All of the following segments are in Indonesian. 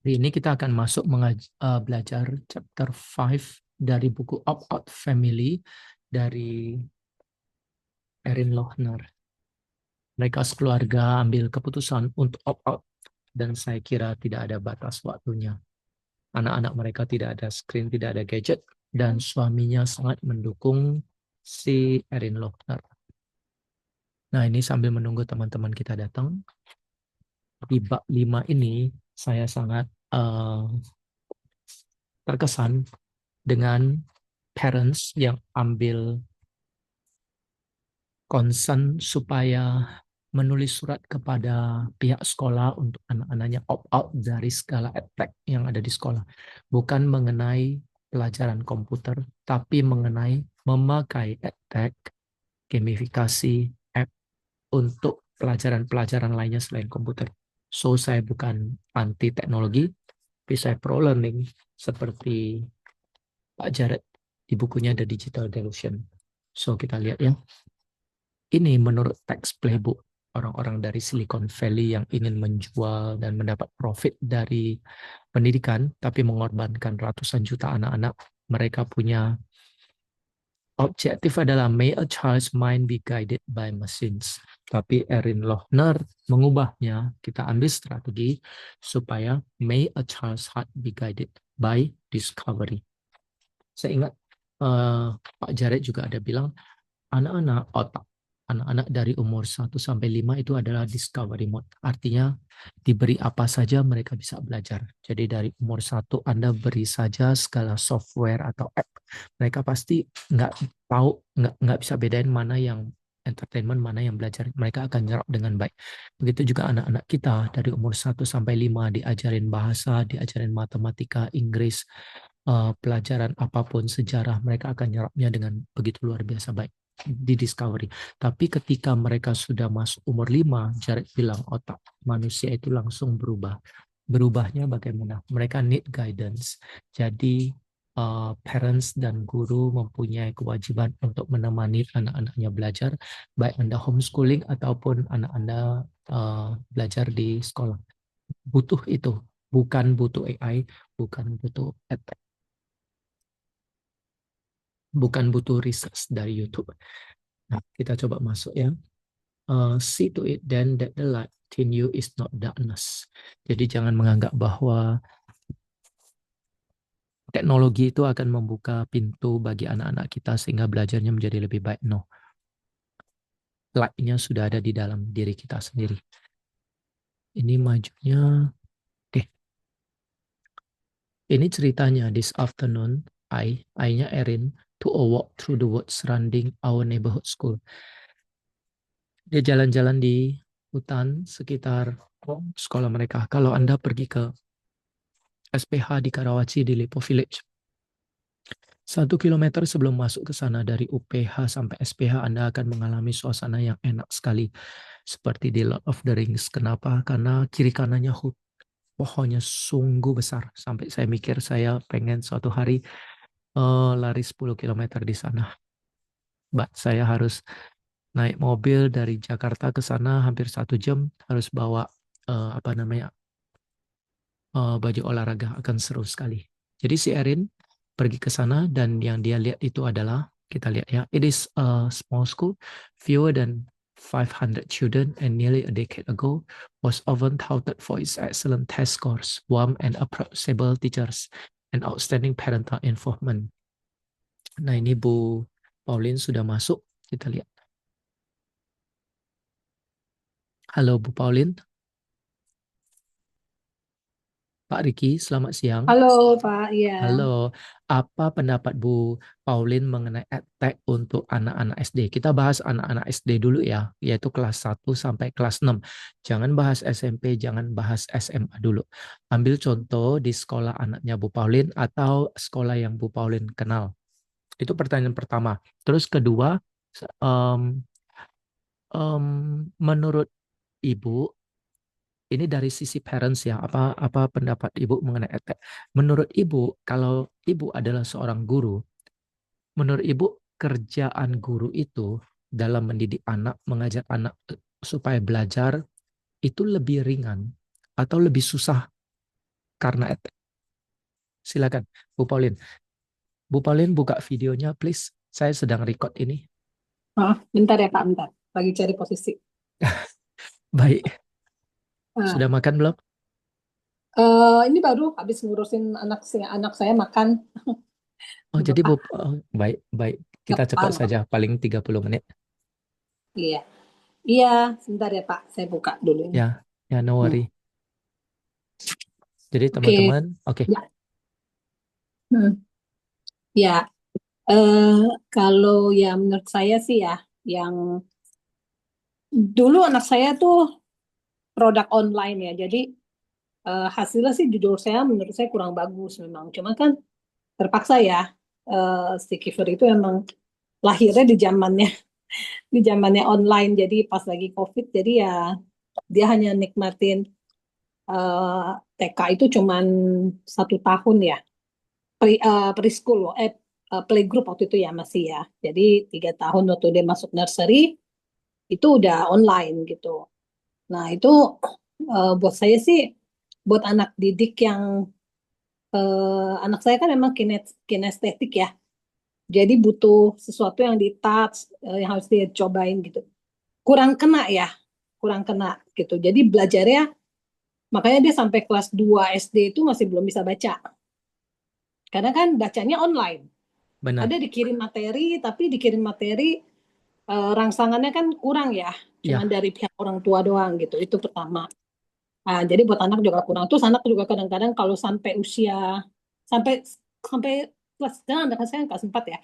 Hari ini kita akan masuk belajar chapter 5 dari buku Opt-out Family dari Erin Lochner. Mereka sekeluarga ambil keputusan untuk opt-out dan saya kira tidak ada batas waktunya. Anak-anak mereka tidak ada screen, tidak ada gadget, dan suaminya sangat mendukung si Erin Lochner. Nah, ini sambil menunggu teman-teman kita datang. Di bab 5 ini saya sangat terkesan dengan parents yang ambil concern supaya menulis surat kepada pihak sekolah untuk anak-anaknya opt-out dari segala aspek yang ada di sekolah. Bukan mengenai pelajaran komputer, tapi mengenai memakai edtech, gamifikasi, app untuk pelajaran-pelajaran lainnya selain komputer. So, saya bukan anti teknologi, tapi saya pro learning seperti Pak Jared di bukunya The Digital Delusion. So, kita lihat ya. Ini menurut teks playbook orang-orang dari Silicon Valley yang ingin menjual dan mendapat profit dari pendidikan, tapi mengorbankan ratusan juta anak-anak. Mereka punya objektif adalah may a child's mind be guided by machines. Tapi Erin Lochner mengubahnya, kita ambil strategi supaya may a child's heart be guided by discovery. Saya ingat Pak Jared juga ada bilang, anak-anak otak. Anak-anak dari umur 1 sampai 5 itu adalah discovery mode. Artinya diberi apa saja mereka bisa belajar. Jadi dari umur 1 Anda beri saja segala software atau app. Mereka pasti nggak tahu, nggak bisa bedain mana yang entertainment, mana yang belajar. Mereka akan nyerap dengan baik. Begitu juga anak-anak kita dari umur 1 sampai 5 diajarin bahasa, diajarin matematika, Inggris, pelajaran apapun, sejarah, mereka akan nyerapnya dengan begitu luar biasa baik di discovery. Tapi ketika mereka sudah masuk umur 5, Jared bilang otak manusia itu langsung berubah. Berubahnya bagaimana? Mereka need guidance. Jadi parents dan guru mempunyai kewajiban untuk menemani anak-anaknya belajar, baik Anda homeschooling ataupun anak Anda belajar di sekolah. Butuh itu, bukan butuh AI, bukan butuh edtech, bukan butuh research dari YouTube. Nah, kita coba masuk ya. See to it then that the light in you is not darkness. Jadi jangan menganggap bahwa teknologi itu akan membuka pintu bagi anak-anak kita sehingga belajarnya menjadi lebih baik. No. Light-nya sudah ada di dalam diri kita sendiri. Ini majunya. Oke. Ini ceritanya this afternoon, I-nya Erin, to a walk through the woods surrounding our neighborhood school. Dia jalan-jalan di hutan sekitar sekolah mereka. Kalau Anda pergi ke SPH di Karawaci di Lipo Village, 1 kilometer sebelum masuk ke sana dari UPH sampai SPH, Anda akan mengalami suasana yang enak sekali. Seperti di Lord of the Rings. Kenapa? Karena kiri kanannya pohonnya sungguh besar. Sampai saya mikir saya pengen suatu hari lari 10 kilometer di sana. Saya harus naik mobil dari Jakarta ke sana hampir 1 jam. Harus bawa baju olahraga, akan seru sekali. Jadi si Erin pergi ke sana dan yang dia lihat itu adalah, kita lihat ya, it is a small school, fewer than 500 children, and nearly a decade ago was often touted for its excellent test scores, warm and approachable teachers, and outstanding parental involvement. Nah, ini Bu Pauline sudah masuk, kita lihat. Halo Bu Pauline. Pak Riki, selamat siang. Halo Pak, ya. Halo, apa pendapat Bu Pauline mengenai edtech untuk anak-anak SD? Kita bahas anak-anak SD dulu ya, yaitu kelas 1 sampai kelas 6. Jangan bahas SMP, jangan bahas SMA dulu. Ambil contoh di sekolah anaknya Bu Pauline atau sekolah yang Bu Pauline kenal. Itu pertanyaan pertama. Terus kedua, em, menurut Ibu, ini dari sisi parents ya, apa pendapat Ibu mengenai edtech? Menurut Ibu, kalau Ibu adalah seorang guru, menurut Ibu kerjaan guru itu dalam mendidik anak, mengajar anak supaya belajar itu lebih ringan atau lebih susah karena silakan Bu Pauline. Bu Pauline buka videonya please. Saya sedang record ini. Bentar ya Pak, bentar. Lagi cari posisi. Baik. Nah, Sudah makan belum? ini baru habis ngurusin anak saya makan. Oh, Udah jadi Pak, baik, baik. nggak Kita cepat apa-apa. saja, paling 30 menit. Iya, iya, sebentar ya Pak, saya buka dulu ini. Ya, ya no Hmm. worry. Jadi Oke, teman-teman, oke. ya, ya. eh, Kalau ya menurut saya sih ya, yang dulu anak saya tuh produk online ya, jadi hasilnya sih jujur saya menurut saya kurang bagus memang. Cuma kan terpaksa ya, si Kiefer itu emang lahirnya di zamannya online, jadi pas lagi COVID, jadi ya dia hanya nikmatin eh, TK itu cuman 1 tahun ya, preschool, playgroup waktu itu ya masih ya, jadi 3 tahun waktu dia masuk nursery itu udah online gitu. Nah itu buat saya sih, buat anak didik yang anak saya kan memang kinestetik ya, jadi butuh sesuatu yang di touch, yang harus dia cobain gitu, kurang kena ya, kurang kena gitu. Jadi belajarnya, makanya dia sampai kelas 2 SD itu masih belum bisa baca. Karena kan bacanya online. Ada Benar. dikirim materi, tapi dikirim materi rangsangannya kan kurang ya. Cuman Ya, dari pihak orang tua doang gitu. Itu pertama. Nah, jadi buat anak juga kurang. Terus anak juga kadang-kadang kalau sampai usia, sampai sampai kelas, sekarang anak saya kan kelas 4 ya.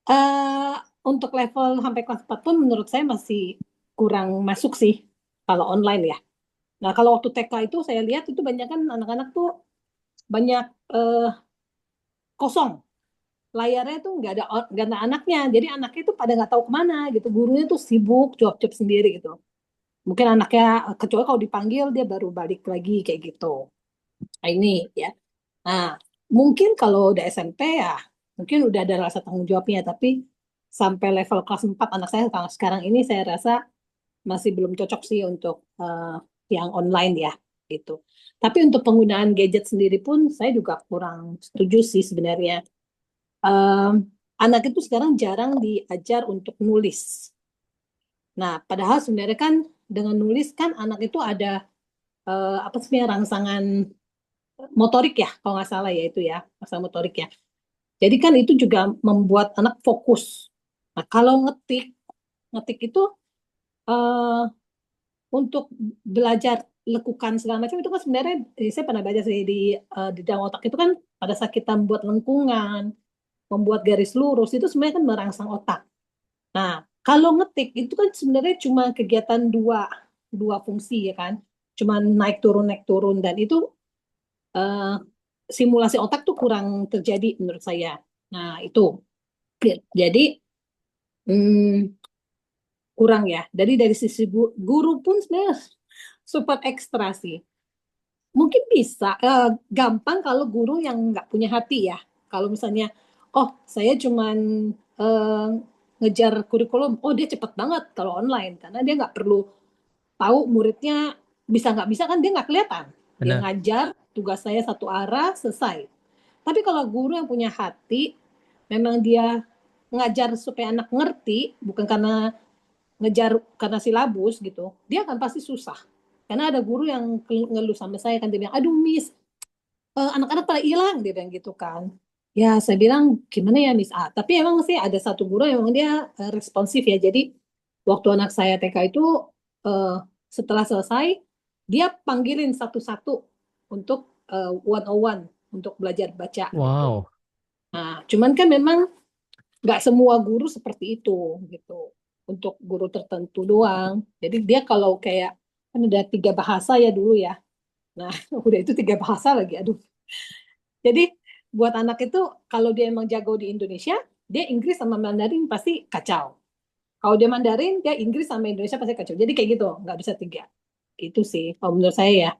Eh untuk level sampai kelas 4 pun menurut saya masih kurang masuk sih kalau online ya. Nah, kalau waktu TK itu saya lihat itu banyak kan anak-anak tuh banyak eh, kosong. Layarnya tuh nggak ada anaknya. Jadi anaknya itu pada nggak tahu kemana gitu. Gurunya tuh sibuk jawab-jawab sendiri gitu. Mungkin anaknya, kecuali kalau dipanggil dia baru balik lagi kayak gitu. Nah, ini ya. Nah, mungkin kalau udah SMP ya, mungkin udah ada rasa tanggung jawabnya. Tapi sampai level kelas 4 anak saya sekarang ini saya rasa masih belum cocok sih untuk yang online ya gitu. Tapi untuk penggunaan gadget sendiri pun saya juga kurang setuju sih sebenarnya. Em, Anak itu sekarang jarang diajar untuk nulis. Nah, padahal sebenarnya kan dengan nulis kan anak itu ada apa sih rangsangan motorik ya, kalau nggak salah ya itu ya, rangsangan motorik ya. Jadi kan itu juga membuat anak fokus. Nah, kalau ngetik, ngetik itu eh, untuk belajar lekukan segala macam itu kan sebenarnya, saya pernah baca sih di dalam otak itu kan pada saat kita membuat lengkungan, membuat garis lurus itu sebenarnya kan merangsang otak. Nah, kalau ngetik itu kan sebenarnya cuma kegiatan dua dua fungsi ya kan, cuma naik turun dan itu eh, simulasi otak tuh kurang terjadi menurut saya. Nah, itu jadi hmm, kurang ya. Dari sisi guru pun sebenarnya support ekstra sih. Mungkin bisa gampang kalau guru yang nggak punya hati ya. Kalau misalnya, oh saya cuman eh, ngejar kurikulum, oh dia cepet banget kalau online karena dia nggak perlu tahu muridnya bisa nggak bisa kan dia nggak kelihatan. Dia benar. ngajar tugas saya satu arah selesai. Tapi kalau guru yang punya hati, memang dia ngajar supaya anak ngerti, bukan karena ngejar karena silabus gitu, dia akan pasti susah. Karena ada guru yang ngeluh sama saya kan dia bilang, aduh Miss, anak-anak pada hilang dia bilang gitu kan. Ya saya bilang gimana ya Miss tapi emang sih ada satu guru yang emang dia responsif ya. Jadi waktu anak saya TK itu eh, setelah selesai dia panggilin satu-satu untuk one on one untuk belajar baca gitu. Wow, Nah cuman kan memang nggak semua guru seperti itu gitu, untuk guru tertentu doang. Jadi dia kalau kayak kan udah 3 bahasa ya dulu ya, nah udah itu 3 bahasa lagi, aduh. Jadi buat anak itu kalau dia emang jago di Indonesia, dia Inggris sama Mandarin pasti kacau. Kalau dia Mandarin, dia Inggris sama Indonesia pasti kacau. Jadi kayak gitu, nggak bisa tiga. Gitu sih, kalau menurut saya ya.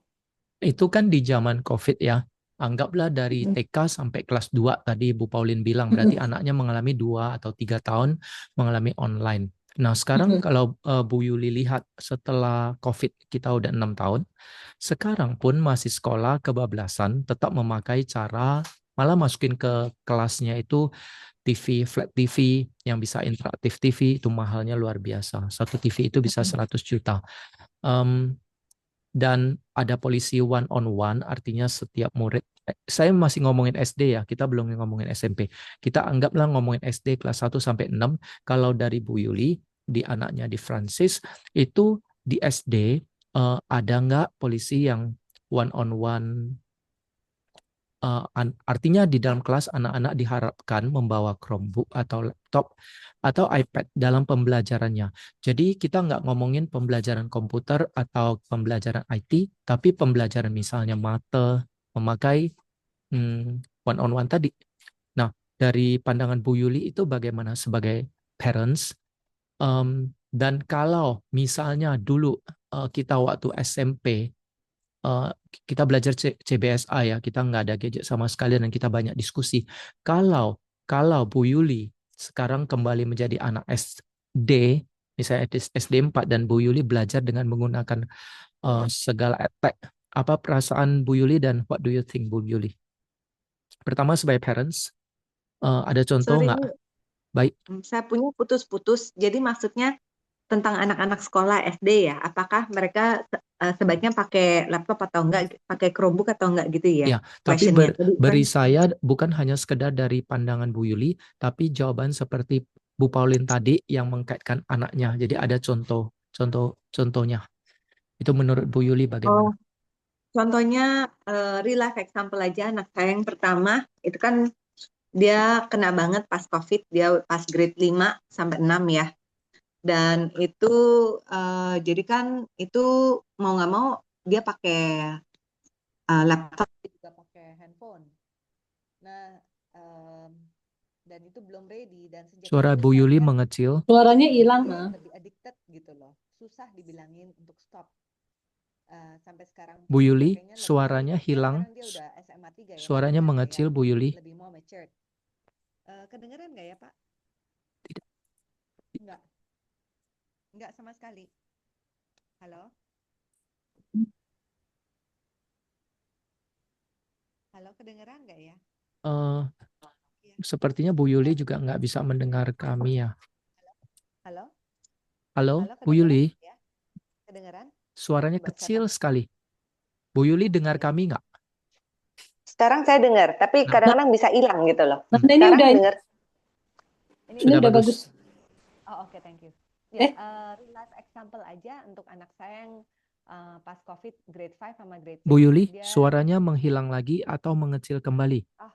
itu kan di zaman COVID ya. Anggaplah dari TK sampai kelas 2 tadi Bu Pauline bilang, berarti anaknya mengalami 2 atau 3 tahun mengalami online. Nah, sekarang kalau Bu Yuli lihat setelah COVID kita udah 6 tahun, sekarang pun masih sekolah kebablasan tetap memakai cara malah masukin ke kelasnya itu TV, flat TV yang bisa interaktif TV itu mahalnya luar biasa. Satu TV itu bisa 100 juta. Em, dan ada polisi one on one, artinya setiap murid, saya masih ngomongin SD ya, kita belum ngomongin SMP. Kita anggaplah ngomongin SD kelas 1 sampai 6. Kalau dari Bu Yuli, di anaknya di Francis, itu di SD ada nggak polisi yang one on one. Artinya di dalam kelas anak-anak diharapkan membawa Chromebook atau laptop atau iPad dalam pembelajarannya. Jadi kita nggak ngomongin pembelajaran komputer atau pembelajaran IT, tapi pembelajaran misalnya mata, memakai one on one tadi. Nah, dari pandangan Bu Yuli itu bagaimana sebagai parents? Dan kalau misalnya dulu kita waktu SMP eh, kita belajar CBSA ya, kita nggak ada gadget sama sekali dan kita banyak diskusi. Kalau kalau Bu Yuli sekarang kembali menjadi anak SD, misalnya SD 4 dan Bu Yuli belajar dengan menggunakan segala tech, apa perasaan Bu Yuli dan what do you think Bu Yuli? Pertama sebagai parents, ada contoh Sorry, nggak? Baik, saya punya putus-putus. Jadi maksudnya tentang anak-anak sekolah SD ya, apakah mereka sebaiknya pakai laptop atau enggak, pakai Chromebook atau enggak gitu ya? ya, tapi Questionnya. Tadi beri kan saya bukan hanya sekedar dari pandangan Bu Yuli, tapi jawaban seperti Bu Paulin tadi yang mengkaitkan anaknya. Jadi ada contohnya. Itu menurut Bu Yuli oh, bagaimana? contohnya real life example aja. Anak saya yang pertama itu kan dia kena banget pas COVID, dia pas grade 5 sampai 6 ya. Dan itu jadi kan itu mau nggak mau dia pakai laptop juga pakai handphone. Nah, dan itu belum ready dan sejak Suara itu Bu saya Yuli lihat mengecil. Suaranya hilang, dia nah. lebih addicted gitu loh. Susah dibilangin untuk stop. Sampai sekarang Bu pun Yuli, makanya lebih, suaranya kan hilang. sekarang dia udah SMA 3 ya, Suaranya udah mengecil kayak Bu Yuli. lebih more matured. Kedengeran nggak ya Pak? Tidak. Nggak, nggak sama sekali. Halo? Halo, kedengeran nggak ya? Eh, Iya. sepertinya Bu Yuli juga nggak bisa mendengar kami ya. Halo? Halo, Halo, Bu kedengeran Yuli, ya? Kedengeran? suaranya Coba saya kecil sekali. Bu Yuli dengar kami nggak? Sekarang saya dengar, tapi Nah, Nah, kadang-kadang bisa hilang gitu loh. nah ini Sekarang udah dengar. Ini ini sudah udah bagus. bagus. Oh, oke, thank you. Ya, Eh, real life example aja untuk anak saya yang pas COVID grade 5 sama grade Bu 6, Yuli, dia suaranya menghilang lagi atau mengecil kembali? oh,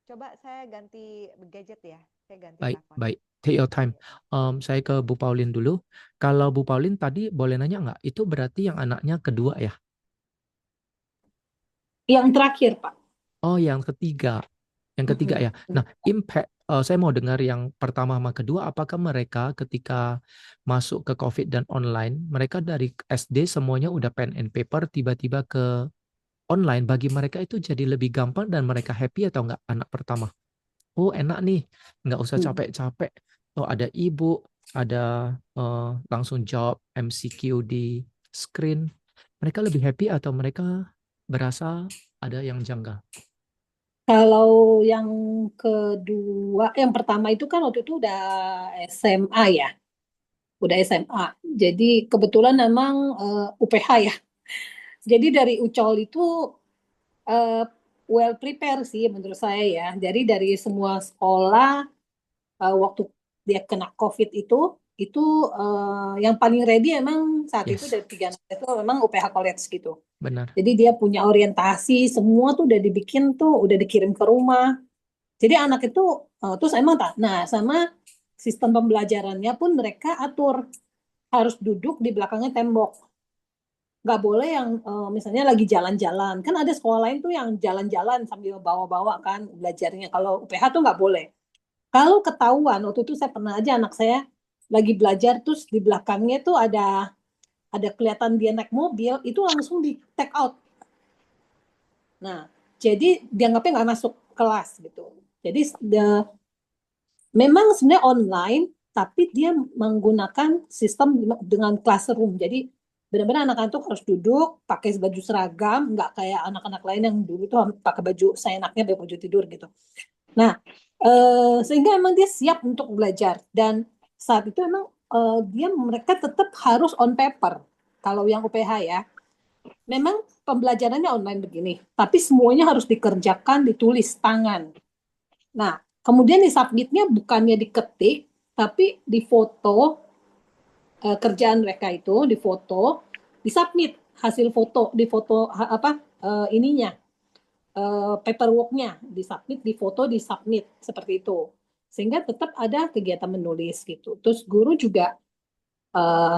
coba saya ganti gadget ya. Saya ganti Baik, telepon. baik. Take your time. Saya ke Bu Paulin dulu. Kalau Bu Paulin tadi boleh nanya nggak? Itu berarti yang anaknya kedua ya? yang terakhir, Pak. Oh, yang ketiga. Yang ketiga ya. Nah, impact, saya mau dengar yang pertama sama kedua, apakah mereka ketika masuk ke COVID dan online, mereka dari SD semuanya udah pen and paper, tiba-tiba ke online, bagi mereka itu jadi lebih gampang dan mereka happy atau enggak anak pertama? Oh, enak nih, nggak usah capek-capek. Oh, ada ibu, ada langsung jawab MCQ di screen. Mereka lebih happy atau mereka berasa ada yang janggal? Kalau yang kedua, yang pertama itu kan waktu itu udah SMA ya, udah SMA. Jadi kebetulan memang UPH ya. Jadi dari Ucol itu eh, well prepare sih menurut saya ya. Jadi dari semua sekolah waktu dia kena COVID itu yang paling ready emang saat itu Yes, dari tiga anak itu memang UPH College gitu. benar. Jadi dia punya orientasi, semua tuh udah dibikin tuh, udah dikirim ke rumah. Jadi anak itu terus emang tak. Nah, sama sistem pembelajarannya pun mereka atur harus duduk di belakangnya tembok. Nggak boleh yang misalnya lagi jalan-jalan. Kan ada sekolah lain tuh yang jalan-jalan sambil bawa-bawa kan belajarnya. Kalau UPH tuh nggak boleh. Kalau ketahuan, waktu itu saya pernah aja anak saya lagi belajar terus di belakangnya tuh ada kelihatan dia naik mobil, itu langsung di take out. Nah, jadi dianggapnya nggak masuk kelas gitu. Jadi memang sebenarnya online tapi dia menggunakan sistem dengan classroom. Jadi benar-benar anak-anak tuh harus duduk pakai baju seragam, nggak kayak anak-anak lain yang dulu tuh pakai baju seenaknya, pakai baju tidur gitu. Nah, sehingga emang dia siap untuk belajar, dan saat itu emang mereka tetap harus on paper. Kalau yang UPH ya, memang pembelajarannya online begini, tapi semuanya harus dikerjakan, ditulis tangan. Nah, kemudian di submitnya bukannya diketik, tapi difoto, kerjaan mereka itu difoto, disubmit hasil foto, difoto ininya, paperworknya disubmit, difoto, disubmit seperti itu, sehingga tetap ada kegiatan menulis gitu. Terus guru juga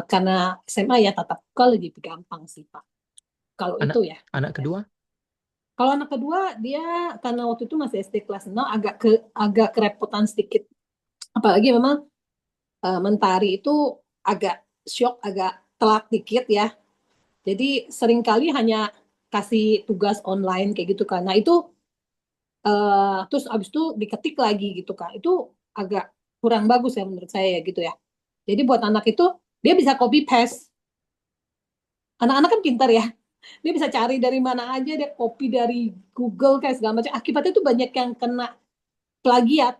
karena SMA ya tatap muka lebih gampang sih Pak. Kalau Anak itu ya. anak kedua? Kalau anak kedua dia karena waktu itu masih SD kelas 6 agak kerepotan sedikit. Apalagi memang mentari itu agak shock, agak telat dikit ya. Jadi seringkali hanya kasih tugas online kayak gitu kan. Nah itu terus abis itu diketik lagi gitu kan. Itu agak kurang bagus ya menurut saya gitu ya. Jadi buat anak itu dia bisa copy paste. Anak-anak kan pintar ya. Dia bisa cari dari mana aja, dia copy dari Google kayak segala macam. Akibatnya tuh banyak yang kena plagiat.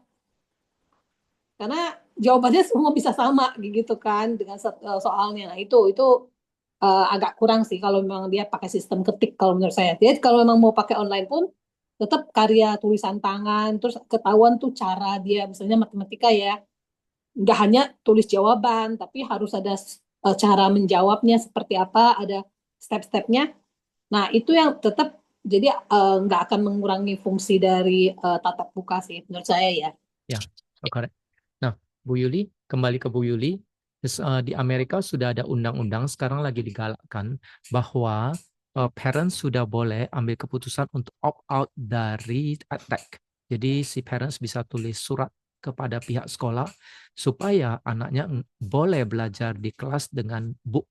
Karena jawabannya semua bisa sama gitu kan dengan soalnya. Nah, itu agak kurang sih kalau memang dia pakai sistem ketik kalau menurut saya. Jadi kalau memang mau pakai online pun tetap karya tulisan tangan, terus ketahuan tuh cara dia misalnya matematika ya. Nggak hanya tulis jawaban, tapi harus ada cara menjawabnya seperti apa, ada step-stepnya. Nah, itu yang tetap jadi nggak akan mengurangi fungsi dari tatap muka sih menurut saya ya. Ya, correct. Nah, Bu Yuli, kembali ke Bu Yuli. Di Amerika sudah ada undang-undang sekarang lagi digalakkan bahwa parents sudah boleh ambil keputusan untuk opt out dari EdTech. Jadi si parents bisa tulis surat kepada pihak sekolah supaya anaknya boleh belajar di kelas dengan book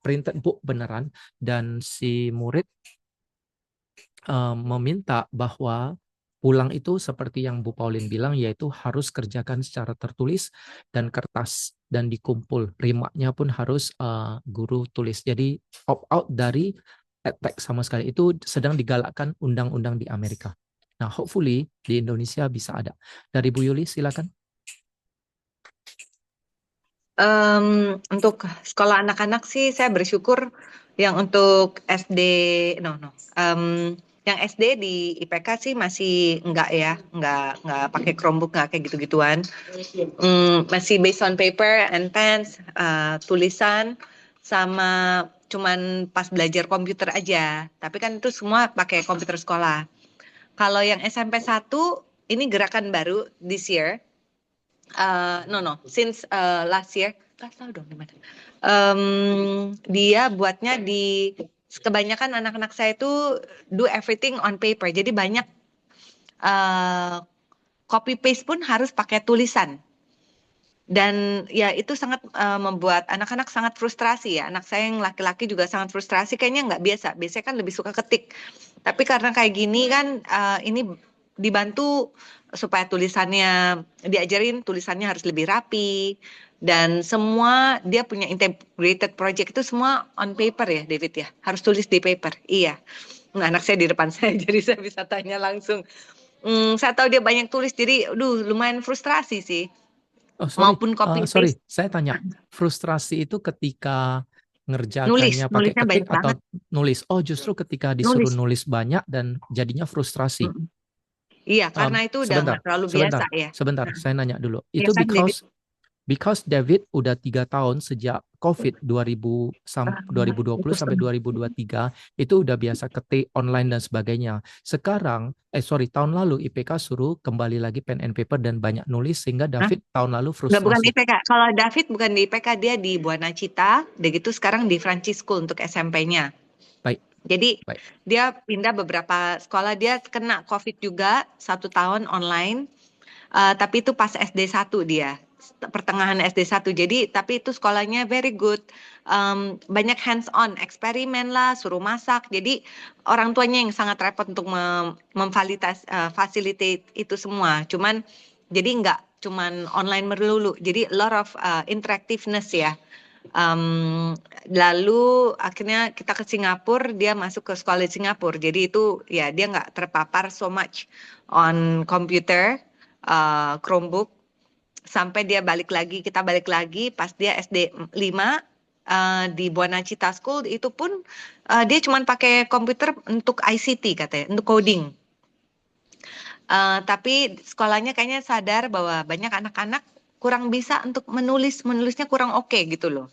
printed book beneran, dan si murid meminta bahwa pulang itu seperti yang Bu Pauline bilang, yaitu harus kerjakan secara tertulis dan kertas dan dikumpul. Rimaknya pun harus guru tulis. Jadi opt out dari EdTech sama sekali. Itu sedang digalakkan undang-undang di Amerika. Nah, hopefully di Indonesia bisa ada. Dari Bu Yuli, silakan. Untuk sekolah anak-anak sih saya bersyukur yang untuk SD, yang SD di IPK sih masih enggak ya, enggak pakai Chromebook, enggak kayak gitu-gituan. Masih based on paper and pens, tulisan, sama cuman pas belajar komputer aja. Tapi kan itu semua pakai komputer sekolah. Kalau yang SMP 1, ini gerakan baru this year. Since last year, tahu dong di mana. Dia buatnya di kebanyakan anak-anak saya itu do everything on paper. Jadi banyak copy paste pun harus pakai tulisan. Dan ya itu sangat membuat anak-anak sangat frustrasi ya. Anak saya yang laki-laki juga sangat frustrasi. Kayaknya nggak biasa. Biasanya kan lebih suka ketik. Tapi karena kayak gini kan ini dibantu supaya tulisannya diajarin, tulisannya harus lebih rapi, dan semua dia punya integrated project itu semua on paper ya David ya, harus tulis di paper. Iya, nah, anak saya di depan saya jadi saya bisa tanya langsung. Saya tahu dia banyak tulis, jadi lumayan frustrasi sih. Maupun copy paste. Saya tanya, frustrasi itu ketika ngerjakannya pakai ketik atau nulis? Oh, justru ketika disuruh nulis banyak dan jadinya frustrasi. Iya, karena itu udah nggak terlalu biasa ya. Sebentar, saya nanya dulu. Itu because David udah 3 tahun sejak COVID 2020 sampai 2023 itu udah biasa ketik online dan sebagainya. Sekarang, tahun lalu IPK suruh kembali lagi pen and paper dan banyak nulis, sehingga David tahun lalu frustrasi. Bukan IPK. Kalau David bukan di IPK, dia di Buana Cita. Udah gitu sekarang di Francis School untuk SMP-nya. Baik. Jadi dia pindah beberapa sekolah, dia kena COVID juga 1 tahun online, tapi itu pas SD 1 dia, pertengahan SD 1. Jadi tapi itu sekolahnya very good, banyak hands on, eksperimen lah, suruh masak. Jadi orang tuanya yang sangat repot untuk memfasilitate itu semua. Cuman jadi cuman online melulu. Jadi a lot of interactiveness ya. Lalu akhirnya kita ke Singapura, dia masuk ke sekolah di Singapura. Jadi itu ya dia nggak terpapar so much on computer, Chromebook, sampai dia kita balik lagi pas dia SD 5 di Buana Cita School, itu pun dia cuma pakai komputer untuk ICT katanya, untuk coding. Tapi sekolahnya kayaknya sadar bahwa banyak anak-anak kurang bisa untuk menulisnya kurang oke gitu loh.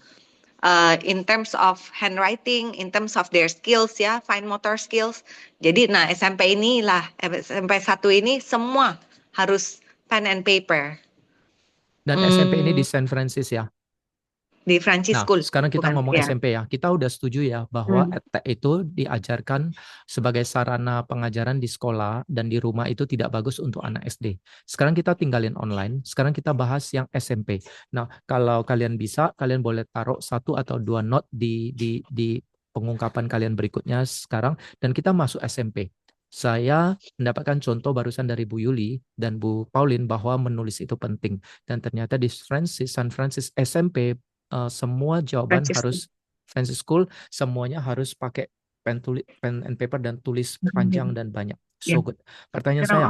In terms of handwriting, in terms of their skills ya, fine motor skills. Jadi SMP 1 ini semua harus pen and paper. Dan SMP ini di San Francisco ya. Di Francis Nah, School, sekarang kita bukan ngomong ya. SMP ya. Kita udah setuju ya bahwa EdTech itu diajarkan sebagai sarana pengajaran di sekolah dan di rumah itu tidak bagus untuk anak SD. Sekarang kita tinggalin online. Sekarang kita bahas yang SMP. Nah, kalau kalian bisa, kalian boleh taruh 1 atau 2 note di pengungkapan kalian berikutnya sekarang, dan kita masuk SMP. Saya mendapatkan contoh barusan dari Bu Yuli dan Bu Pauline bahwa menulis itu penting. Dan ternyata di San Francisco SMP, semua jawaban harus Francis School, semuanya harus pakai pen and paper dan tulis panjang dan banyak. So good. Pertanyaan saya,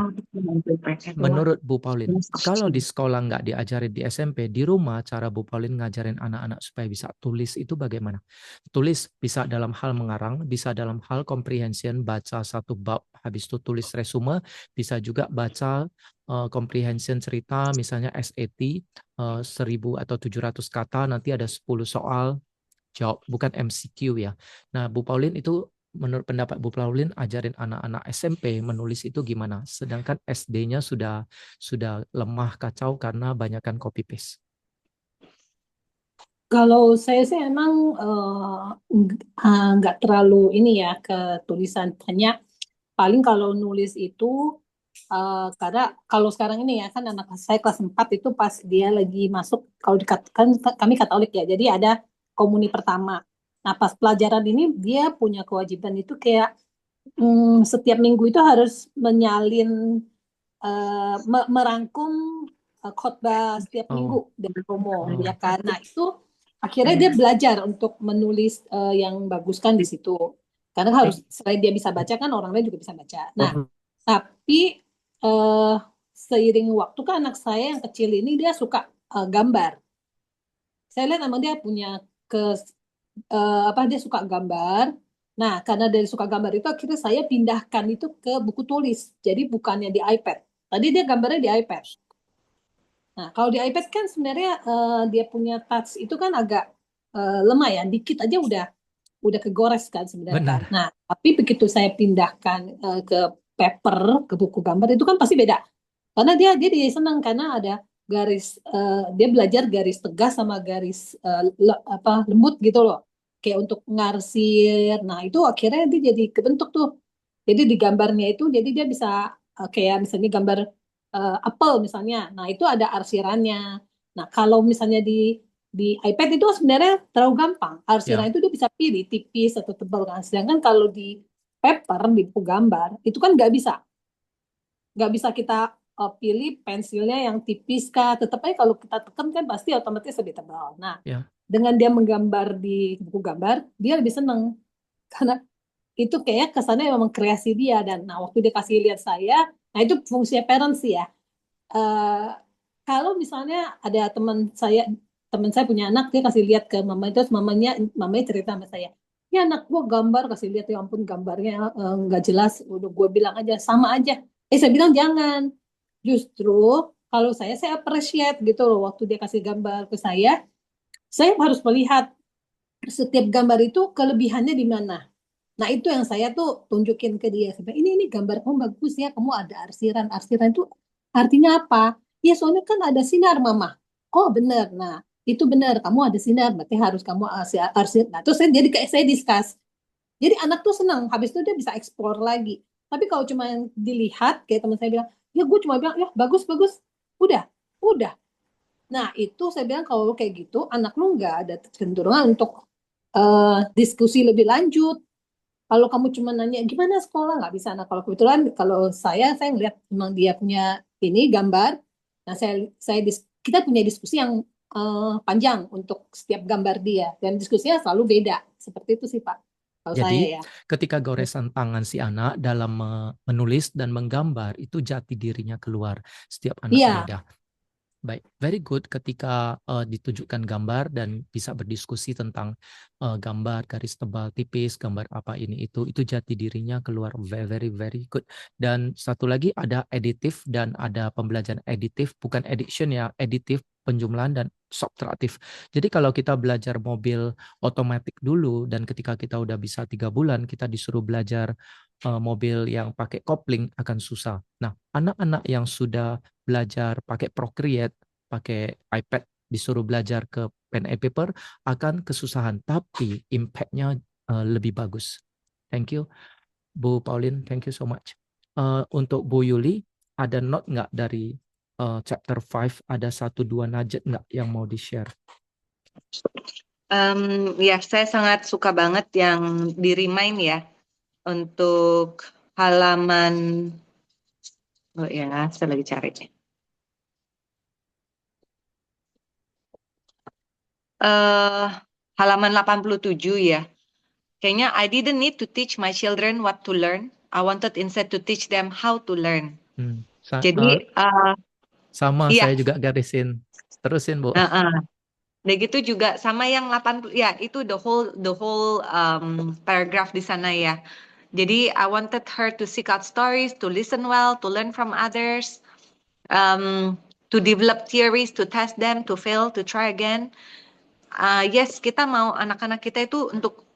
menurut Bu Pauline, kalau di sekolah nggak diajarin di SMP, di rumah cara Bu Pauline ngajarin anak-anak supaya bisa tulis itu bagaimana? Tulis bisa dalam hal mengarang, bisa dalam hal comprehension, baca 1 bab, habis itu tulis resume, bisa juga baca comprehension cerita, misalnya SAT, 1000 atau 700 kata, nanti ada 10 soal, jawab, bukan MCQ ya. Nah, Bu Pauline itu, menurut pendapat Bu Pauline, ajarin anak-anak SMP menulis itu gimana? Sedangkan SD-nya sudah lemah kacau karena banyakkan copy paste. Kalau saya sih emang nggak terlalu ini ya ke tulisan. Hanya paling kalau nulis itu karena kalau sekarang ini ya kan anak saya kelas 4 itu pas dia lagi masuk, kalau dikatakan kami Katolik ya, jadi ada komuni pertama. Nah pas pelajaran ini dia punya kewajiban itu kayak setiap minggu itu harus menyalin merangkum khotbah setiap minggu dari Romo ya kan. Nah itu akhirnya dia belajar untuk menulis yang bagus kan di situ. Karena harus selain dia bisa baca kan orang lain juga bisa baca. Nah tapi seiring waktu kan anak saya yang kecil ini dia suka gambar. Saya lihat emang dia punya dia suka gambar. Nah, karena dari suka gambar itu akhirnya saya pindahkan itu ke buku tulis. Jadi bukannya di iPad. Tadi dia gambarnya di iPad. Nah, kalau di iPad kan sebenarnya dia punya touch itu kan agak lemah ya. Dikit aja udah kegores kan sebenarnya kan. Nah, tapi begitu saya pindahkan ke paper, ke buku gambar itu kan pasti beda. Karena dia senang karena ada garis, dia belajar garis tegas sama garis lembut gitu loh. Kayak untuk ngarsir. Nah, itu akhirnya dia jadi kebentuk tuh. Jadi di gambarnya itu jadi dia bisa kayak misalnya gambar apel misalnya. Nah, itu ada arsirannya. Nah, kalau misalnya di iPad itu sebenarnya terlalu gampang. Arsiran itu dia bisa pilih tipis atau tebal kan. Sedangkan kalau di paper, di buku gambar, itu kan nggak bisa. Nggak bisa kita pilih pensilnya yang tipis kah. Tetap aja kalau kita tekan kan pasti otomatis lebih tebal. Nah, dengan dia menggambar di buku gambar, dia lebih seneng. Karena itu kayak kesannya memang kreasi dia. Dan nah, waktu dia kasih lihat saya, nah itu fungsinya parents sih ya. Kalau misalnya ada teman saya punya anak, dia kasih lihat ke mama, terus mamanya cerita sama saya, ya anak gua gambar, kasih lihat, ya ampun gambarnya nggak jelas, udah gue bilang aja sama aja. Saya bilang jangan, justru kalau saya appreciate gitu loh, waktu dia kasih gambar ke saya harus melihat setiap gambar itu kelebihannya di mana. Nah itu yang saya tuh tunjukin ke dia, ini gambar kamu bagus ya, kamu ada arsiran itu artinya apa? Ya soalnya kan ada sinar mama. Oh benar. Nah itu benar, kamu ada sinar, berarti harus kamu arsir. Nah terus jadi kayak saya discuss. Jadi anak tuh senang, habis itu dia bisa explore lagi. Tapi kalau cuma dilihat, kayak teman saya bilang, ya gue cuma bilang, ya bagus, udah. Nah itu saya bilang kalau kayak gitu, anak lu nggak ada kecenderungan untuk diskusi lebih lanjut. Kalau kamu cuma nanya gimana sekolah, nggak bisa. Nah kalau kebetulan kalau saya ngeliat memang dia punya ini gambar, Nah, kita punya diskusi yang panjang untuk setiap gambar dia, dan diskusinya selalu beda. Seperti itu sih Pak, kalau saya Jadi ya. ketika goresan tangan si anak dalam menulis dan menggambar, itu jati dirinya keluar. Setiap anak Iya, beda. Baik, very good ketika ditunjukkan gambar dan bisa berdiskusi tentang gambar, garis tebal, tipis, gambar apa ini itu jati dirinya keluar, very very very good. Dan satu lagi ada editif dan ada pembelajaran editif, bukan addition ya, editif, penjumlahan dan subtraktif. Jadi kalau kita belajar mobil otomatis dulu dan ketika kita udah bisa 3 bulan, kita disuruh belajar mobil yang pakai kopling akan susah. Nah, anak-anak yang sudah belajar pakai Procreate, pakai iPad, disuruh belajar ke pen and paper, akan kesusahan. Tapi impact-nya lebih bagus. Thank you, Bu Pauline. Thank you so much. Untuk Bu Yuli, ada note nggak dari chapter 5? Ada 1-2 nugget nggak yang mau di-share? Ya, saya sangat suka banget yang di-remind ya untuk halaman, oh ya, saya lagi cari. Halaman 87 ya. Kayaknya I didn't need to teach my children what to learn. I wanted instead to teach them how to learn. Jadi, sama iya. saya juga garisin. Terusin, Bu. Dan gitu juga sama yang 80 ya, itu the whole paragraph di sana ya. Jadi I wanted her to seek out stories, to listen well, to learn from others, to develop theories, to test them, to fail, to try again. Yes, kita mau anak-anak kita itu untuk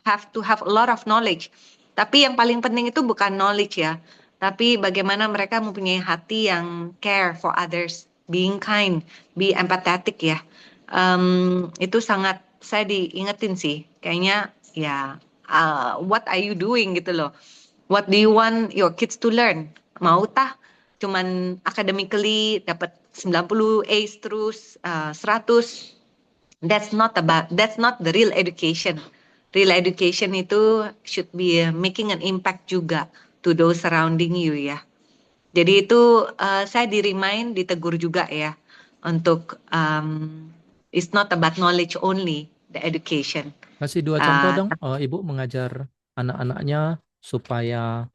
have to have a lot of knowledge. Tapi yang paling penting itu bukan knowledge ya, tapi bagaimana mereka mempunyai hati yang care for others, being kind, be empathetic ya. Itu sangat saya diingetin sih. Kayaknya ya, what are you doing gitu loh. What do you want your kids to learn? Mau tah cuman academically dapat 90 A's terus 100. That's not the real education. Real education itu should be making an impact juga to those surrounding you ya. Jadi itu saya di-remind, ditegur juga ya untuk it's not about knowledge only, the education. Kasih 2 contoh dong, Ibu mengajar anak-anaknya supaya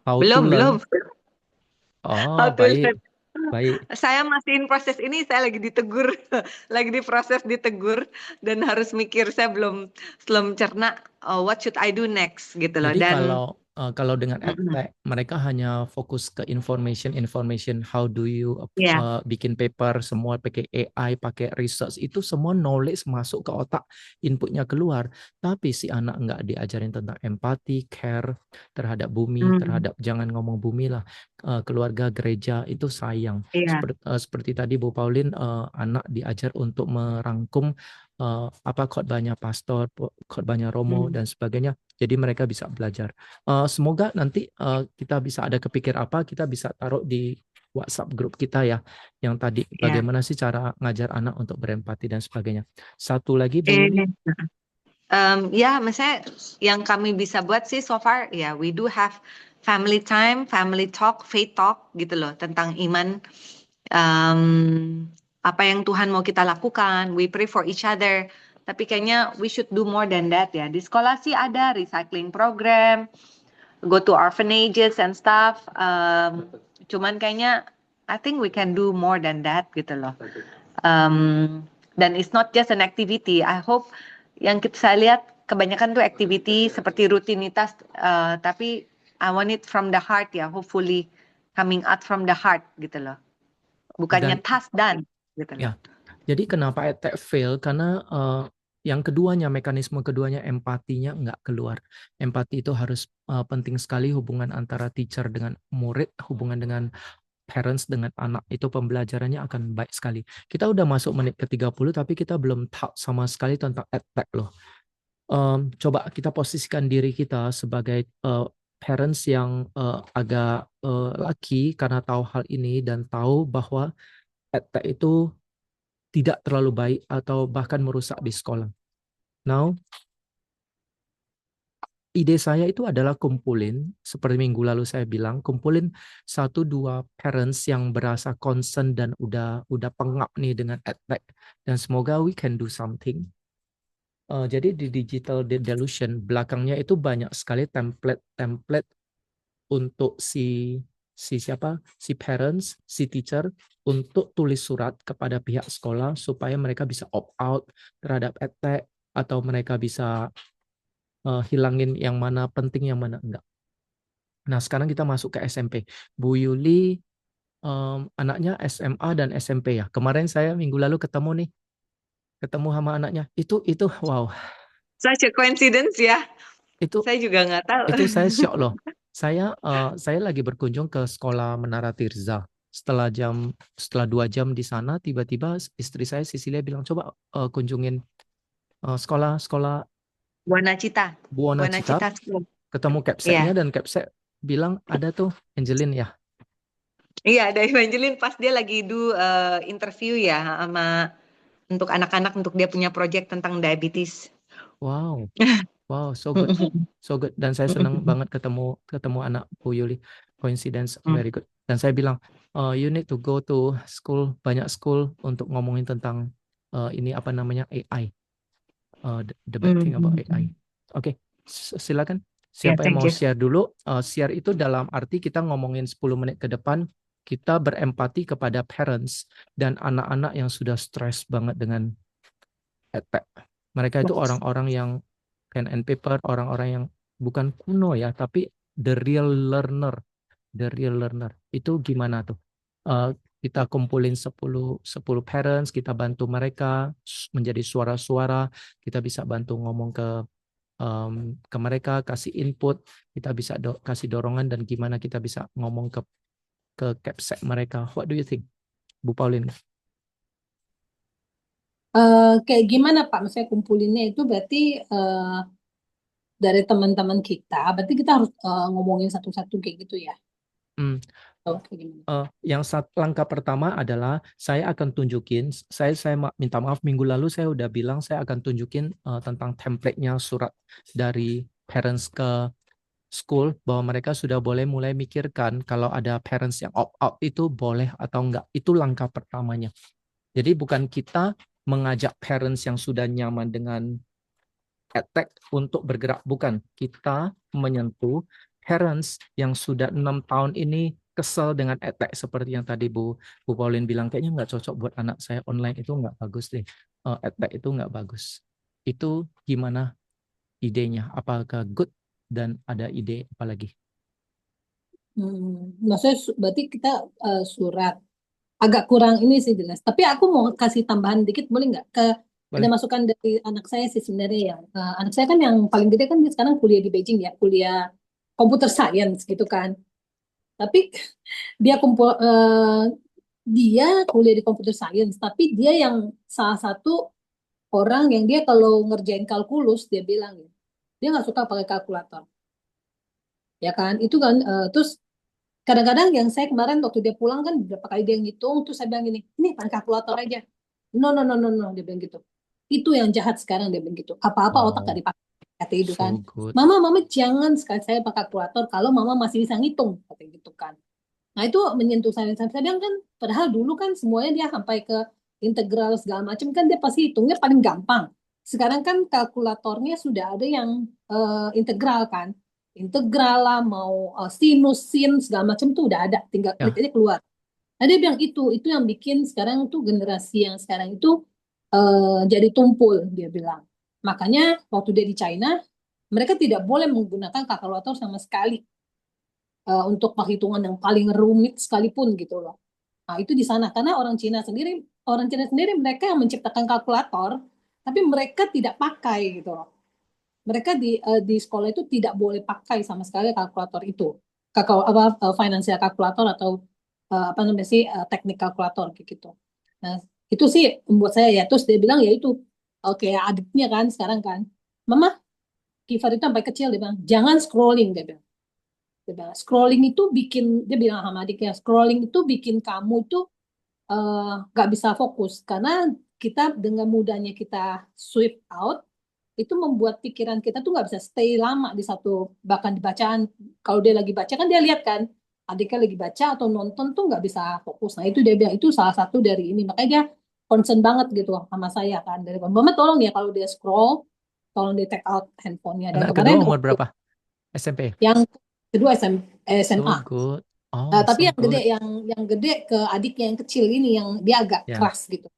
how to learn. Oh, How to baik. learn. Baik. Saya masih in proses ini, saya lagi ditegur, lagi diproses ditegur dan harus mikir, saya belum cerna what should I do next gitu loh. Jadi Dan kalau dengan edtech mereka hanya fokus ke information, how do you bikin paper, semua pakai AI, pakai research, itu semua knowledge masuk ke otak, inputnya keluar. Tapi si anak nggak diajarin tentang empati, care terhadap bumi, terhadap jangan ngomong bumi lah, keluarga, gereja, itu sayang. Seperti tadi Bu Pauline, anak diajar untuk merangkum khotbahnya pastor, khotbahnya Romo dan sebagainya. Jadi mereka bisa belajar. Semoga nanti kita bisa ada kepikir apa, kita bisa taruh di WhatsApp grup kita ya, yang tadi bagaimana sih cara ngajar anak untuk berempati dan sebagainya. Satu lagi Bu Yuli. Ya, misalnya yang kami bisa buat sih so far ya, we do have family time, family talk, faith talk gitu loh tentang iman. Apa yang Tuhan mau kita lakukan, we pray for each other. Tapi kayaknya we should do more than that ya. Di sekolah sih ada recycling program, go to orphanages and stuff. Cuman kayaknya I think we can do more than that gitu loh. Dan it's not just an activity. I hope yang saya lihat kebanyakan tuh activity seperti rutinitas, tapi I want it from the heart ya. Hopefully coming out from the heart gitu loh. Bukannya task done gitu loh. Ya. Jadi kenapa edtech fail? Karena yang keduanya, mekanisme keduanya, empatinya nggak keluar. Empati itu harus penting sekali, hubungan antara teacher dengan murid, hubungan dengan parents dengan anak, itu pembelajarannya akan baik sekali. Kita udah masuk menit ke-30 tapi kita belum tahu sama sekali tentang edtech loh. Coba kita posisikan diri kita sebagai parents yang agak lucky karena tahu hal ini dan tahu bahwa edtech itu tidak terlalu baik atau bahkan merusak di sekolah. Now, ide saya itu adalah kumpulin, seperti minggu lalu saya bilang, kumpulin 1-2 parents yang berasa concern dan udah pengap nih dengan edtech, dan semoga we can do something. Jadi di Digital Delusion belakangnya itu banyak sekali template untuk si parents, si teacher untuk tulis surat kepada pihak sekolah supaya mereka bisa opt out terhadap edtech, atau mereka bisa hilangin yang mana penting, yang mana enggak. Nah, sekarang kita masuk ke SMP. Bu Yuli anaknya SMA dan SMP ya. Kemarin saya minggu lalu ketemu sama anaknya. Itu wow, Such a coincidence ya. itu Saya juga nggak tahu. saya shock loh. Saya lagi berkunjung ke sekolah Menara Tirza. Setelah 2 jam di sana, tiba-tiba istri saya Cecilia bilang, coba kunjungin sekolah Buana Cita. Buona Buona Cita. Cita School. Ketemu capseknya, Iya. dan capsek bilang ada tuh Angelin ya. Iya, ada Evangeline pas dia lagi interview ya untuk anak-anak untuk dia punya project tentang diabetes. Wow, so good, so good. Dan saya senang banget ketemu anak Bu Yuli. Coincidence, very good. Dan saya bilang, you need to go to school, banyak school untuk ngomongin tentang ini apa namanya AI, the bad thing about AI. Oke, silakan. Ya, Siapa yang thank mau you. share dulu? Share itu dalam arti kita ngomongin 10 menit ke depan, kita berempati kepada parents dan anak-anak yang sudah stres banget dengan edtech. Mereka itu orang-orang yang pen and paper, orang-orang yang bukan kuno ya, tapi the real learner. Itu gimana tuh? Kita kumpulin 10 parents, kita bantu mereka menjadi suara-suara, kita bisa bantu ngomong ke mereka, kasih input, kita bisa kasih dorongan, dan gimana kita bisa ngomong ke capsek mereka. What do you think, Bu Pauline? Kayak gimana Pak? Maksudnya kumpulinnya itu berarti dari teman-teman kita, berarti kita harus ngomongin satu-satu kayak gitu ya? Hmm. Atau kayak gimana? Yang langkah pertama adalah saya akan tunjukin, saya minta maaf, minggu lalu saya udah bilang saya akan tunjukin tentang template-nya surat dari parents ke school, bahwa mereka sudah boleh mulai mikirkan kalau ada parents yang opt-out itu boleh atau enggak. Itu langkah pertamanya. Jadi bukan kita mengajak parents yang sudah nyaman dengan edtech untuk bergerak, bukan. Kita menyentuh parents yang sudah 6 tahun ini kesel dengan edtech, seperti yang tadi Bu Pauline bilang, kayaknya nggak cocok buat anak saya, online itu nggak bagus deh, edtech itu nggak bagus. Itu gimana idenya? Apakah good, dan ada ide apa lagi? Maksudnya berarti kita surat agak kurang ini sih jelas. Tapi aku mau kasih tambahan dikit, boleh nggak? Ada Boleh. masukan dari anak saya sih sebenarnya ya. Anak saya kan yang paling gede kan dia sekarang kuliah di Beijing ya, kuliah computer science gitu kan. Tapi dia dia kuliah di computer science, tapi dia yang salah satu orang yang dia kalau ngerjain kalkulus dia bilang ya, dia nggak suka pakai kalkulator, ya kan? Itu kan terus kadang-kadang yang saya kemarin waktu dia pulang kan beberapa kali dia ngitung, terus saya bilang gini, ini pakai kalkulator aja. No, no, no, no, no, dia bilang gitu. Itu yang jahat sekarang, dia bilang gitu. Apa-apa otak gak Wow, dipakai, kata itu kan. so good. Mama jangan sekali saya pakai kalkulator kalau mama masih bisa ngitung, kata gitu kan. Nah itu menyentuh saya bilang kan, padahal dulu kan semuanya dia sampai ke integral segala macam kan dia pasti hitungnya paling gampang. Sekarang kan kalkulatornya sudah ada yang integral kan, integral lah mau sinus, sin segala macam tuh udah ada, tinggal Ya. klik aja keluar. Nah dia bilang itu yang bikin sekarang tuh generasi yang sekarang itu jadi tumpul, dia bilang. Makanya waktu dia di China, mereka tidak boleh menggunakan kalkulator sama sekali untuk perhitungan yang paling rumit sekalipun gitu loh. Nah, itu di sana karena orang Cina sendiri mereka yang menciptakan kalkulator, tapi mereka tidak pakai gitu loh. Mereka di sekolah itu tidak boleh pakai sama sekali kalkulator itu. Financial kalkulator atau apa namanya sih teknik kalkulator kayak gitu. Nah, itu sih membuat saya ya. Terus dia bilang ya itu oke adiknya kan sekarang kan. Mama, Kifar itu sampai kecil dia bilang, jangan scrolling dia bilang. Scrolling itu bikin, dia bilang sama adiknya, scrolling itu bikin kamu tuh nggak bisa fokus karena kita dengan mudahnya kita swipe out itu membuat pikiran kita tuh nggak bisa stay lama di satu, bahkan di bacaan. Kalau dia lagi baca kan dia lihat kan adiknya lagi baca atau nonton tuh nggak bisa fokus. Nah itu dia bilang itu salah satu dari ini, makanya dia concern banget gitu sama saya kan, dari Mama tolong ya kalau dia scroll tolong di take out handphonenya. Dan Anak kedua kemarin umur berapa? SMP. yang kedua So SMA. good. Oh, Tapi so yang gede good. yang gede ke adiknya yang kecil ini yang dia agak Ya. keras gitu.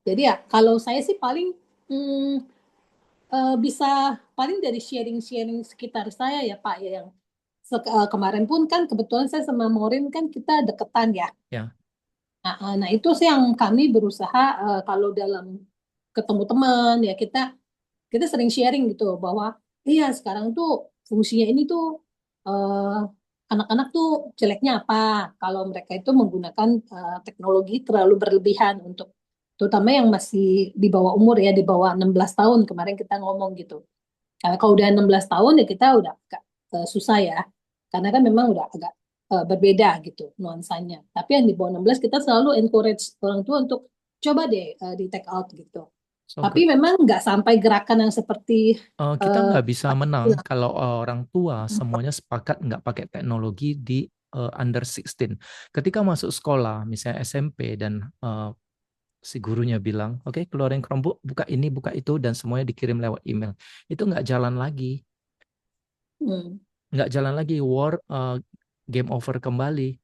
Jadi ya kalau saya sih paling hmm, bisa paling dari sharing-sharing sekitar saya ya Pak ya, yang kemarin pun kan kebetulan saya sama Maureen kan kita deketan ya. Ya. Nah, itu sih yang kami berusaha kalau dalam ketemu teman ya kita sering sharing gitu bahwa iya sekarang tuh fungsinya ini tuh eh, anak-anak tuh jeleknya apa kalau mereka itu menggunakan teknologi terlalu berlebihan untuk terutama yang masih di bawah umur ya, di bawah 16 tahun kemarin kita ngomong gitu. Karena kalau udah 16 tahun ya kita udah agak susah ya. Karena kan memang udah agak berbeda gitu nuansanya. Tapi yang di bawah 16 kita selalu encourage orang tua untuk coba deh di take out gitu. So Tapi good. memang nggak sampai gerakan yang seperti Kita eh, nggak bisa menang kalau orang tua semuanya sepakat nggak pakai teknologi di under 16. Ketika masuk sekolah, misalnya SMP, dan si gurunya bilang, oke, keluarin Chromebook, buka ini, buka itu, dan semuanya dikirim lewat email. Itu nggak jalan lagi. hmm, Nggak jalan lagi. Game over kembali.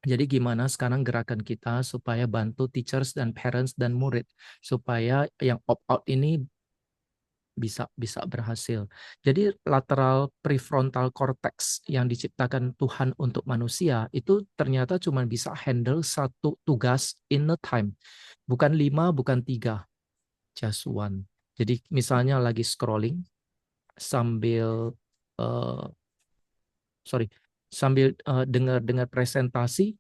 Jadi gimana sekarang gerakan kita supaya bantu teachers dan parents dan murid supaya yang opt-out ini bisa berhasil. Jadi lateral prefrontal cortex yang diciptakan Tuhan untuk manusia itu ternyata cuma bisa handle satu tugas in a time. Bukan 5, bukan 3, just one. Jadi misalnya lagi scrolling sambil eh, dengar presentasi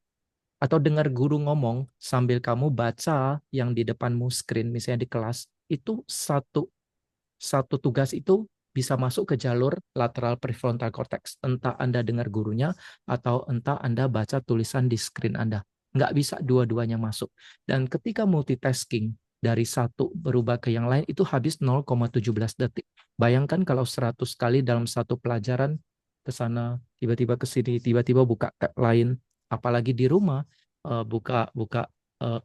atau dengar guru ngomong sambil kamu baca yang di depanmu screen misalnya di kelas, itu satu tugas itu bisa masuk ke jalur lateral prefrontal cortex. Entah Anda dengar gurunya atau entah Anda baca tulisan di screen Anda. Nggak bisa dua-duanya masuk. Dan ketika multitasking, dari satu berubah ke yang lain, itu habis 0,17 detik. Bayangkan kalau 100 kali dalam satu pelajaran, ke sana, tiba-tiba ke sini, tiba-tiba buka tab lain, apalagi di rumah, buka buka eh,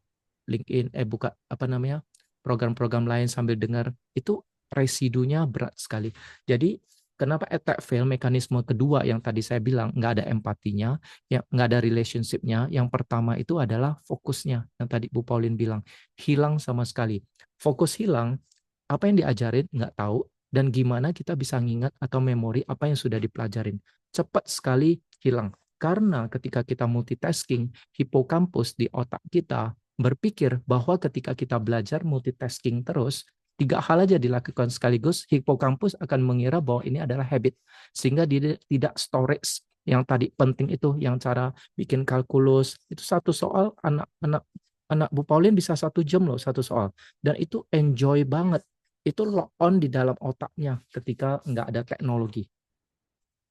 LinkedIn, buka apa namanya, program-program lain sambil dengar, itu residunya berat sekali. Jadi kenapa attack fail, mekanisme kedua yang tadi saya bilang, nggak ada empatinya, ya, nggak ada relationship-nya. Yang pertama itu adalah fokusnya, yang tadi Bu Pauline bilang, hilang sama sekali. Fokus hilang, apa yang diajarin nggak tahu, dan gimana kita bisa ngingat atau memori apa yang sudah dipelajarin. Cepat sekali hilang. Karena ketika kita multitasking, hipokampus di otak kita berpikir bahwa ketika kita belajar multitasking terus, 3 hal aja dilakukan sekaligus, hipokampus akan mengira bahwa ini adalah habit. Sehingga dia tidak storage yang tadi penting itu, yang cara bikin kalkulus. Itu satu soal, anak Bu Pauline bisa 1 jam loh satu soal. Dan itu enjoy banget. Itu lock on di dalam otaknya ketika nggak ada teknologi,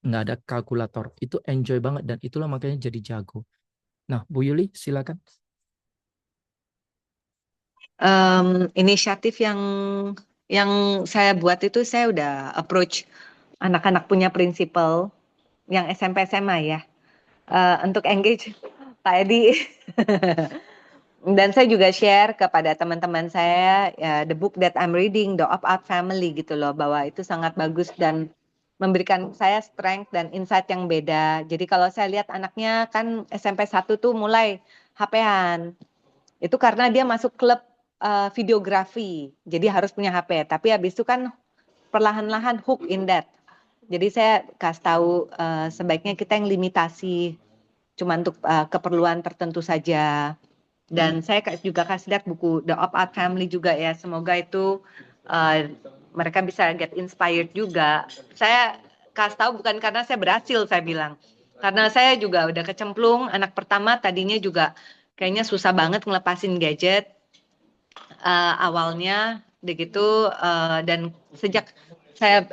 nggak ada kalkulator. Itu enjoy banget dan itulah makanya jadi jago. Nah, Bu Yuli silakan. Inisiatif yang saya buat itu, saya udah approach anak-anak punya prinsipal yang SMP SMA ya, untuk engage Pak Edi. Dan saya juga share kepada teman-teman saya ya, the book that I'm reading, The Opt-out Family gitu loh, bahwa itu sangat bagus dan memberikan saya strength dan insight yang beda. Jadi kalau saya lihat anaknya kan SMP 1 tuh mulai HP-an. Itu karena dia masuk klub videografi. Jadi harus punya HP. Tapi habis itu kan perlahan-lahan hook in that. Jadi saya kasih tahu sebaiknya kita yang limitasi cuma untuk keperluan tertentu saja. Dan saya juga kasih lihat buku The Opt-out Family juga ya. Semoga itu mereka bisa get inspired juga. Saya kasih tahu bukan karena saya berhasil, saya bilang. Karena saya juga udah kecemplung, anak pertama tadinya juga kayaknya susah banget ngelepasin gadget awalnya begitu, dan sejak saya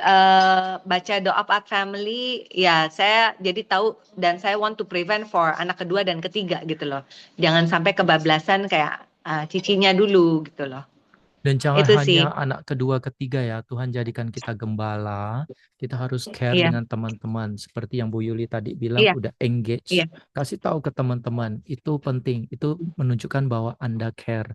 baca The Opt-out Family, ya saya jadi tahu dan saya want to prevent for anak kedua dan ketiga gitu loh. Jangan sampai kebablasan kayak cicinya dulu gitu loh. Dan jangan Itu sih. hanya anak kedua, ketiga ya. Tuhan jadikan kita gembala. Kita harus care Iya, dengan teman-teman. Seperti yang Bu Yuli tadi bilang, iya, udah iya. engage. Kasih tahu ke teman-teman. Itu penting. Itu menunjukkan bahwa Anda care.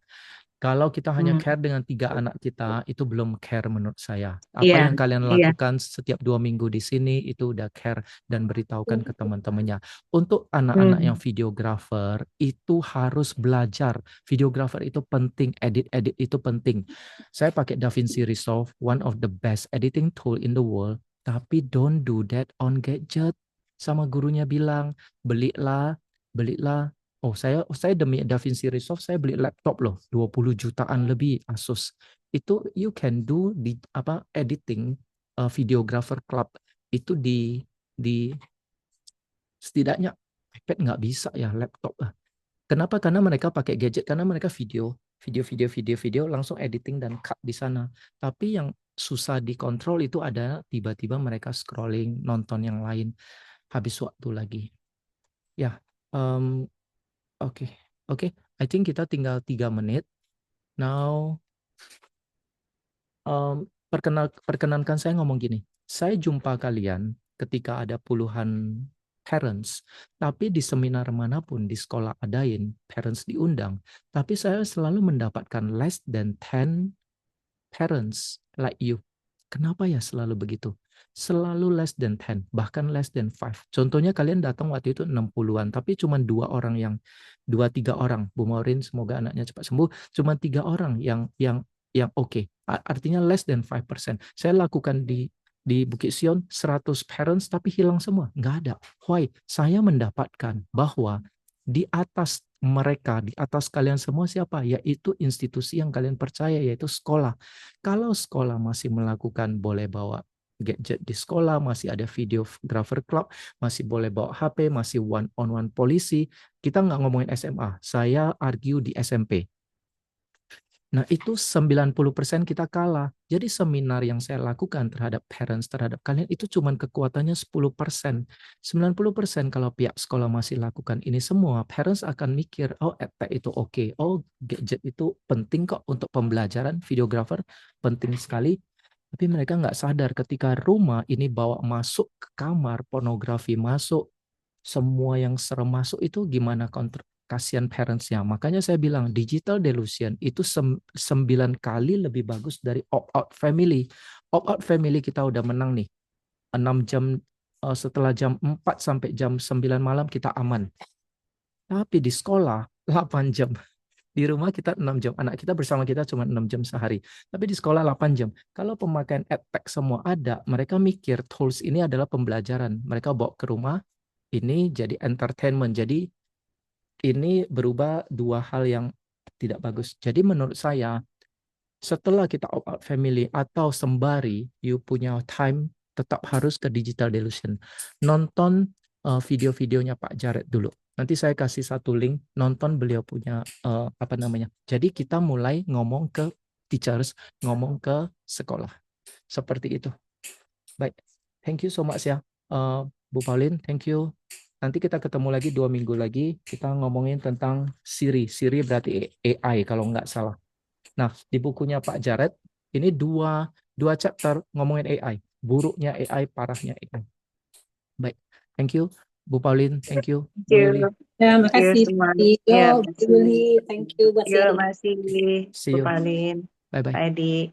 Kalau kita hanya Hmm. care dengan 3 anak kita, itu belum care menurut saya. Apa Iya, yang kalian iya. lakukan setiap 2 minggu di sini, itu udah care dan beritahukan ke teman-temannya. Untuk anak-anak yang Hmm. videographer, itu harus belajar. Videographer itu penting, edit-edit itu penting. Saya pakai DaVinci Resolve, one of the best editing tool in the world, tapi don't do that on gadget. Sama gurunya bilang, belilah, belilah. Oh, saya demi DaVinci Resolve saya beli laptop loh, 20 jutaan lebih Asus. Itu you can do di editing videographer club itu di setidaknya iPad nggak bisa ya, laptop. Kenapa? Karena mereka pakai gadget, karena mereka video langsung editing dan cut di sana. Tapi yang susah dikontrol itu ada tiba-tiba mereka scrolling, nonton yang lain, habis waktu lagi. Ya, oke. I think kita tinggal 3 menit. Now, perkenankan saya ngomong gini. Saya jumpa kalian ketika ada puluhan parents, tapi di seminar manapun di sekolah adain, parents diundang, tapi saya selalu mendapatkan less than 10 parents like you. Kenapa ya selalu begitu? Selalu less than 10, bahkan less than 5. Contohnya kalian datang waktu itu 60-an, tapi cuma 2-3 orang. Bu Maureen, semoga anaknya cepat sembuh. Cuma 3 orang yang oke. Artinya less than 5%. Saya lakukan di Bukit Sion 100 parents tapi hilang semua. Nggak ada. Why? Saya mendapatkan bahwa di atas mereka, di atas kalian semua siapa? Yaitu institusi yang kalian percaya, yaitu sekolah. Kalau sekolah masih melakukan boleh bawa gadget di sekolah, masih ada videographer club, masih boleh bawa HP, masih one-on-one polisi, kita nggak ngomongin SMA, saya argue di SMP. Nah, itu 90% kita kalah. Jadi seminar yang saya lakukan terhadap parents, terhadap kalian, itu cuma kekuatannya 10%. 90% kalau pihak sekolah masih lakukan ini semua, parents akan mikir, oh edtech itu oke, oh gadget itu penting kok untuk pembelajaran, videographer penting sekali. Tapi mereka nggak sadar ketika rumah ini bawa masuk ke kamar, pornografi masuk, semua yang serem masuk itu gimana kasihan parents-nya. Makanya saya bilang digital delusion itu 9 kali lebih bagus dari opt-out family. Opt-out family kita udah menang nih. 6 jam setelah jam 4 sampai jam 9 malam kita aman. Tapi di sekolah 8 jam. Di rumah kita 6 jam. Anak kita bersama kita cuma 6 jam sehari. Tapi di sekolah 8 jam. Kalau pemakaian edtech semua ada, mereka mikir tools ini adalah pembelajaran. Mereka bawa ke rumah, ini jadi entertainment. Jadi ini berubah 2 hal yang tidak bagus. Jadi menurut saya, setelah kita opt-out family atau sembari you punya time, tetap harus ke digital delusion. Nonton video-videonya Pak Jared dulu. Nanti saya kasih satu link, nonton beliau punya Jadi kita mulai ngomong ke teachers, ngomong ke sekolah. Seperti itu. Baik, thank you so much ya. Bu Pauline, thank you. Nanti kita ketemu lagi 2 minggu lagi. Kita ngomongin tentang Siri. Siri berarti AI kalau nggak salah. Nah, di bukunya Pak Jared, ini dua chapter ngomongin AI. Buruknya AI, parahnya AI. Baik, thank you. Bu Pauline, thank you. Bu Yuli. Ya, Thank you makasih. semua. Yo, Ya, Bu Yuli, thank you buat yo, sharing. masih See Bu you. Pauline, Bye-bye. Pak Edi.